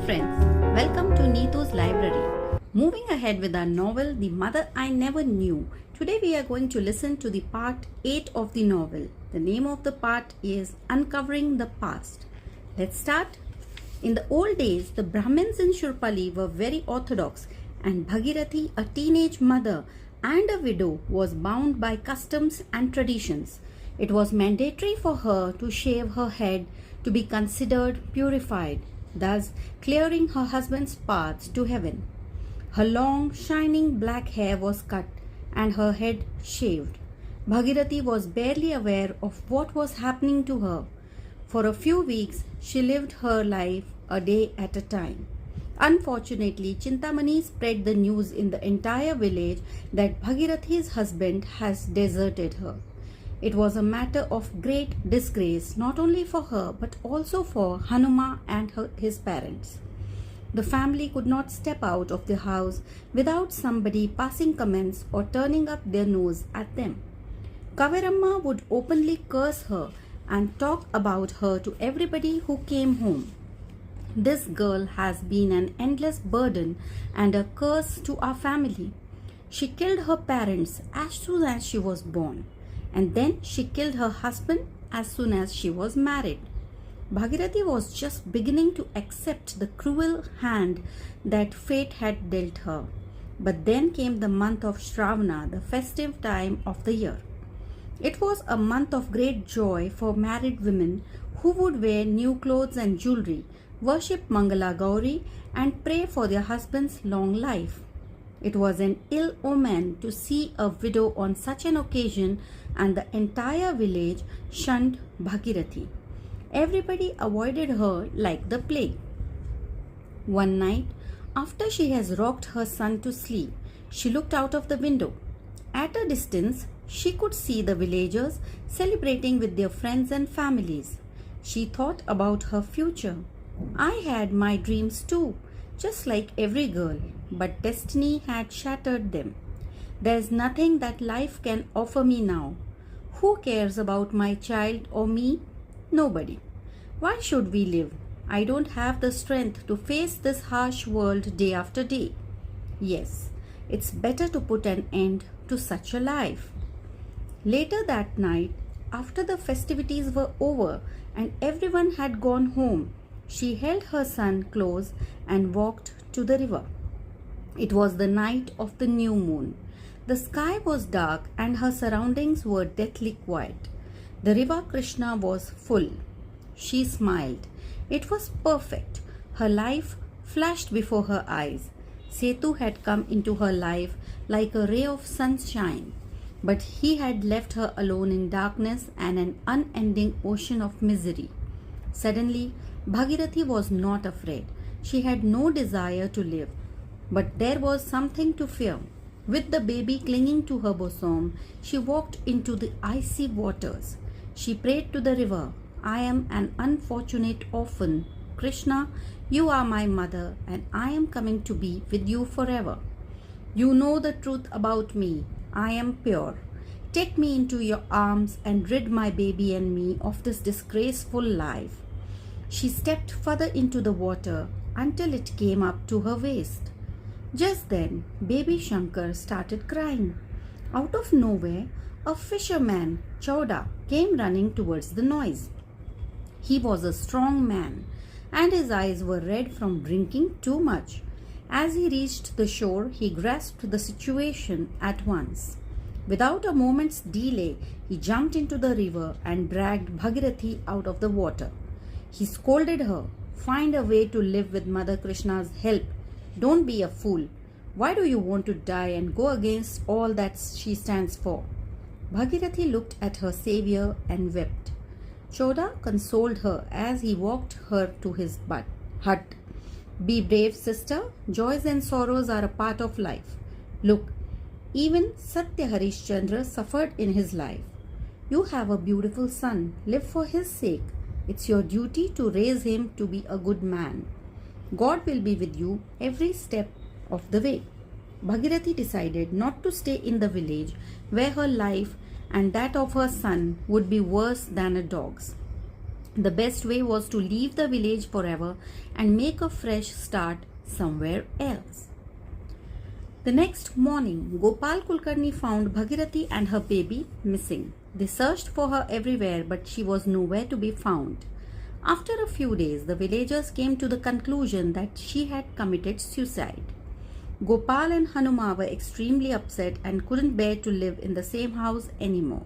friends, welcome to Neetu's Library. Moving ahead with our novel, The Mother I Never Knew. Today we are going to listen to the part 8 of the novel. The name of the part is Uncovering the Past. Let's start. In the old days, the Brahmins in Shurpali were very orthodox, and Bhagirathi, a teenage mother and a widow, was bound by customs and traditions. It was mandatory for her to shave her head to be considered purified, thus clearing her husband's path to heaven. Her long, shining black hair was cut and her head shaved. Bhagirathi was barely aware of what was happening to her. For a few weeks, she lived her life a day at a time. Unfortunately, Chintamani spread the news in the entire village that Bhagirathi's husband has deserted her. It was a matter of great disgrace not only for her but also for Hanuma and his parents. The family could not step out of the house without somebody passing comments or turning up their nose at them. Kaveramma would openly curse her and talk about her to everybody who came home. This girl has been an endless burden and a curse to our family. She killed her parents as soon as she was born. And then she killed her husband as soon as she was married. Bhagirathi was just beginning to accept the cruel hand that fate had dealt her. But then came the month of Shravana, the festive time of the year. It was a month of great joy for married women who would wear new clothes and jewelry, worship Mangala Gauri, and pray for their husband's long life. It was an ill omen to see a widow on such an occasion, and the entire village shunned Bhagirathi. Everybody avoided her like the plague. One night, after she has rocked her son to sleep, she looked out of the window. At a distance, she could see the villagers celebrating with their friends and families. She thought about her future. I had my dreams too, just like every girl, but destiny had shattered them. There's nothing that life can offer me now. Who cares about my child or me? Nobody. Why should we live? I don't have the strength to face this harsh world day after day. Yes, it's better to put an end to such a life. Later that night, after the festivities were over and everyone had gone home, she held her son close and walked to the river. It was the night of the new moon. The sky was dark and her surroundings were deathly quiet. The river Krishna was full. She smiled. It was perfect. Her life flashed before her eyes. Setu had come into her life like a ray of sunshine, but he had left her alone in darkness and an unending ocean of misery. Suddenly, Bhagirathi was not afraid. She had no desire to live, but there was something to fear. With the baby clinging to her bosom, she walked into the icy waters. She prayed to the river, I am an unfortunate orphan. Krishna, you are my mother and I am coming to be with you forever. You know the truth about me. I am pure. Take me into your arms and rid my baby and me of this disgraceful life. She stepped further into the water until it came up to her waist. Just then, baby Shankar started crying. Out of nowhere, a fisherman, Chauda, came running towards the noise. He was a strong man, and his eyes were red from drinking too much. As he reached the shore, he grasped the situation at once. Without a moment's delay, he jumped into the river and dragged Bhagirathi out of the water. He scolded her, Find a way to live with Mother Krishna's help. Don't be a fool. Why do you want to die and go against all that she stands for? Bhagirathi looked at her savior and wept. Choda consoled her as he walked her to his hut. Be brave, sister. Joys and sorrows are a part of life. Look, even Satya Harishchandra suffered in his life. You have a beautiful son. Live for his sake. It's your duty to raise him to be a good man. God will be with you every step of the way. Bhagirathi decided not to stay in the village where her life and that of her son would be worse than a dog's. The best way was to leave the village forever and make a fresh start somewhere else. The next morning, Gopal Kulkarni found Bhagirathi and her baby missing. They searched for her everywhere, but she was nowhere to be found. After a few days, the villagers came to the conclusion that she had committed suicide. Gopal and Hanuma were extremely upset and couldn't bear to live in the same house anymore.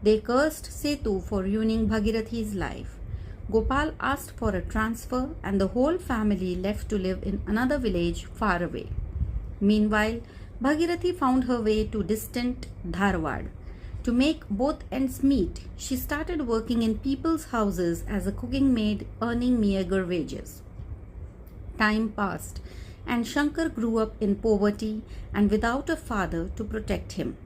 They cursed Setu for ruining Bhagirathi's life. Gopal asked for a transfer and the whole family left to live in another village far away. Meanwhile, Bhagirathi found her way to distant Dharwad. To make both ends meet, she started working in people's houses as a cooking maid, earning meager wages. Time passed, and Shankar grew up in poverty and without a father to protect him.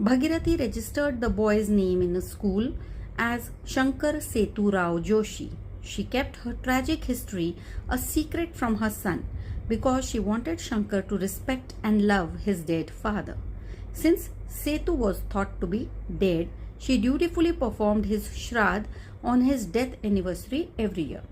Bhagirathi registered the boy's name in a school as Shankar Setu Rao Joshi. She kept her tragic history a secret from her son because she wanted Shankar to respect and love his dead father. Since Setu was thought to be dead, she dutifully performed his shraddh on his death anniversary every year.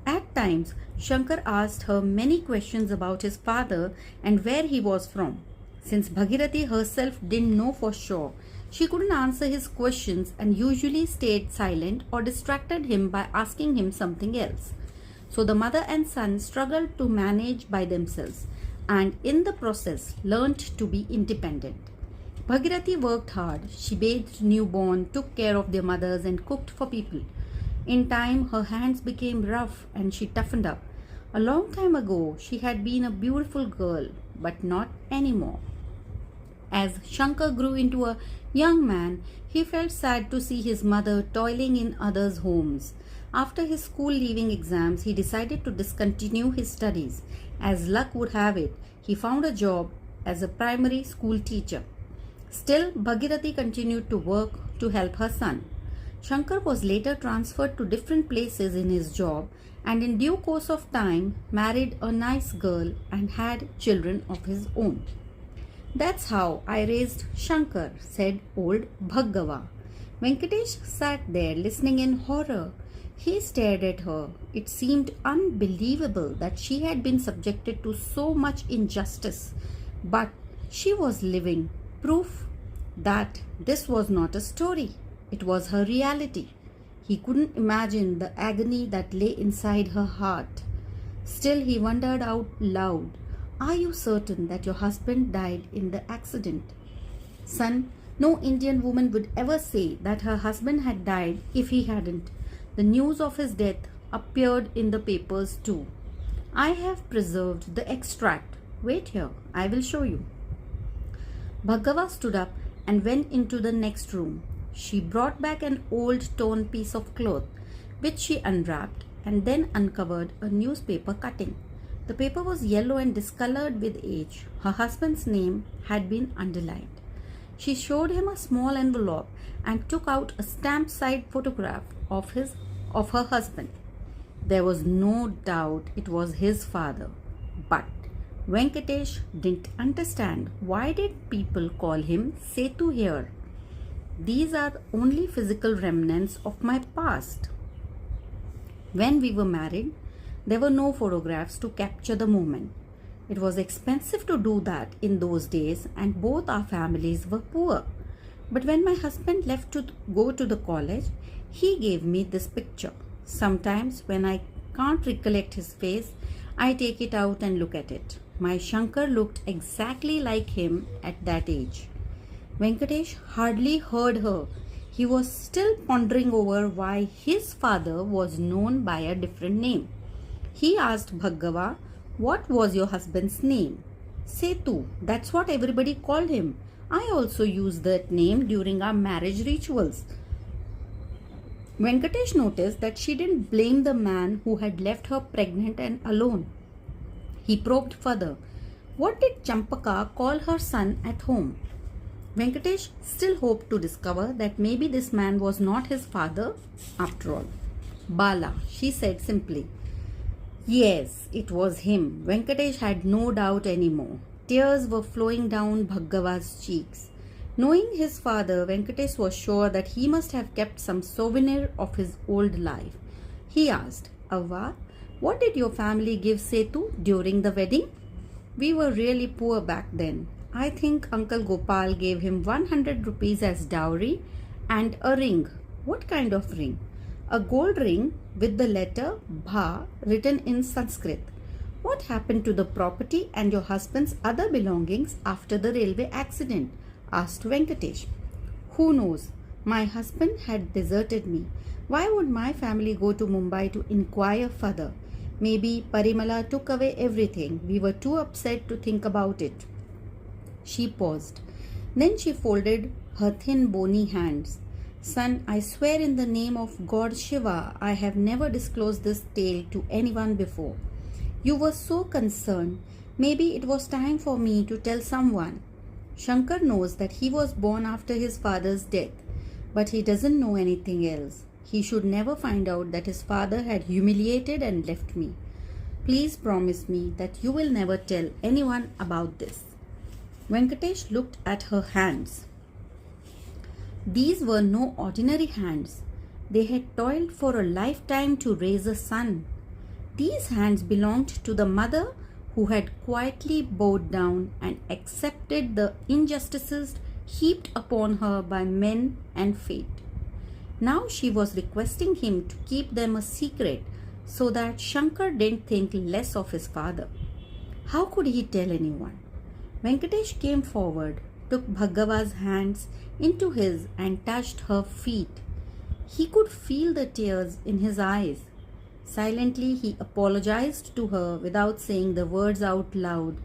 At times, Shankar asked her many questions about his father and where he was from. Since Bhagirathi herself didn't know for sure, she couldn't answer his questions and usually stayed silent or distracted him by asking him something else. So the mother and son struggled to manage by themselves and in the process learned to be independent. Bhagirathi worked hard. She bathed newborn, took care of their mothers and cooked for people. In time, her hands became rough and she toughened up. A long time ago, she had been a beautiful girl, but not anymore. As Shankar grew into a young man, he felt sad to see his mother toiling in others' homes. After his school-leaving exams, he decided to discontinue his studies. As luck would have it, he found a job as a primary school teacher. Still, Bhagirathi continued to work to help her son. Shankar was later transferred to different places in his job and in due course of time married a nice girl and had children of his own. That's how I raised Shankar, said old Bhaggava. Venkatesh sat there listening in horror. He stared at her. It seemed unbelievable that she had been subjected to so much injustice. But she was living proof that this was not a story. It was her reality. He couldn't imagine the agony that lay inside her heart. Still, he wondered out loud, "Are you certain that your husband died in the accident?" "Son, no Indian woman would ever say that her husband had died if he hadn't. The news of his death appeared in the papers too. I have preserved the extract. Wait here, I will show you." Bhaggava stood up and went into the next room. She brought back an old torn piece of cloth, which she unwrapped and then uncovered a newspaper cutting. The paper was yellow and discolored with age. Her husband's name had been underlined. She showed him a small envelope and took out a stamp-side photograph of her husband. There was no doubt it was his father. But Venkatesh didn't understand. Why did people call him Setu here? These are only physical remnants of my past. When we were married, there were no photographs to capture the moment. It was expensive to do that in those days and both our families were poor. But when my husband left to go to the college, he gave me this picture. Sometimes when I can't recollect his face, I take it out and look at it. My Shankar looked exactly like him at that age. Venkatesh hardly heard her. He was still pondering over why his father was known by a different name. He asked Bhaggava, "What was your husband's name?" "Setu. That's what everybody called him. I also used that name during our marriage rituals." Venkatesh noticed that she didn't blame the man who had left her pregnant and alone. He probed further. What did Champaka call her son at home? Venkatesh still hoped to discover that maybe this man was not his father after all. "Bala," she said simply. Yes, it was him. Venkatesh had no doubt anymore. Tears were flowing down Bhaggava's cheeks. Knowing his father, Venkatesh was sure that he must have kept some souvenir of his old life. He asked, Avva, what did your family give Setu during the wedding? We were really poor back then. I think Uncle Gopal gave him 100 rupees as dowry and a ring. What kind of ring? A gold ring with the letter Bha written in Sanskrit. What happened to the property and your husband's other belongings after the railway accident? Asked Venkatesh. Who knows? My husband had deserted me. Why would my family go to Mumbai to inquire further? Maybe Parimala took away everything. We were too upset to think about it. She paused. Then she folded her thin bony hands. Son, I swear in the name of God Shiva, I have never disclosed this tale to anyone before. You were so concerned. Maybe it was time for me to tell someone. Shankar knows that he was born after his father's death, but he doesn't know anything else. He should never find out that his father had humiliated and left me. Please promise me that you will never tell anyone about this. Venkatesh looked at her hands. These were no ordinary hands. They had toiled for a lifetime to raise a son. These hands belonged to the mother who had quietly bowed down and accepted the injustices heaped upon her by men and fate. Now she was requesting him to keep them a secret so that Shankar didn't think less of his father. How could he tell anyone? Venkatesh came forward, took Bhargava's hands into his and touched her feet. He could feel the tears in his eyes. Silently he apologized to her without saying the words out loud.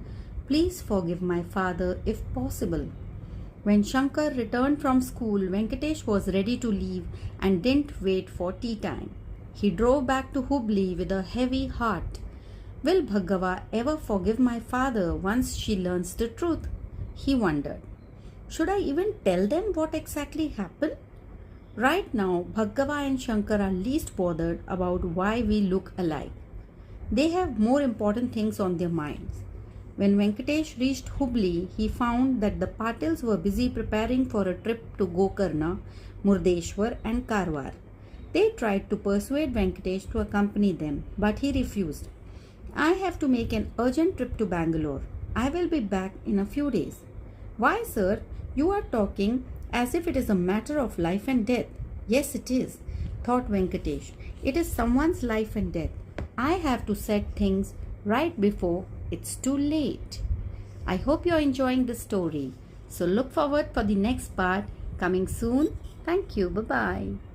Please forgive my father if possible. When Shankar returned from school, Venkatesh was ready to leave and didn't wait for tea time. He drove back to Hubli with a heavy heart. Will Bhargava ever forgive my father once she learns the truth? He wondered. Should I even tell them what exactly happened? Right now, Bhargava and Shankar are least bothered about why we look alike. They have more important things on their minds. When Venkatesh reached Hubli, he found that the Patils were busy preparing for a trip to Gokarna, Murdeshwar and Karwar. They tried to persuade Venkatesh to accompany them, but he refused. I have to make an urgent trip to Bangalore. I will be back in a few days. Why, sir? You are talking as if it is a matter of life and death. Yes, it is, thought Venkatesh. It is someone's life and death. I have to set things right before it's too late. I hope you're enjoying the story. So look forward for the next part coming soon. Thank you. Bye-bye.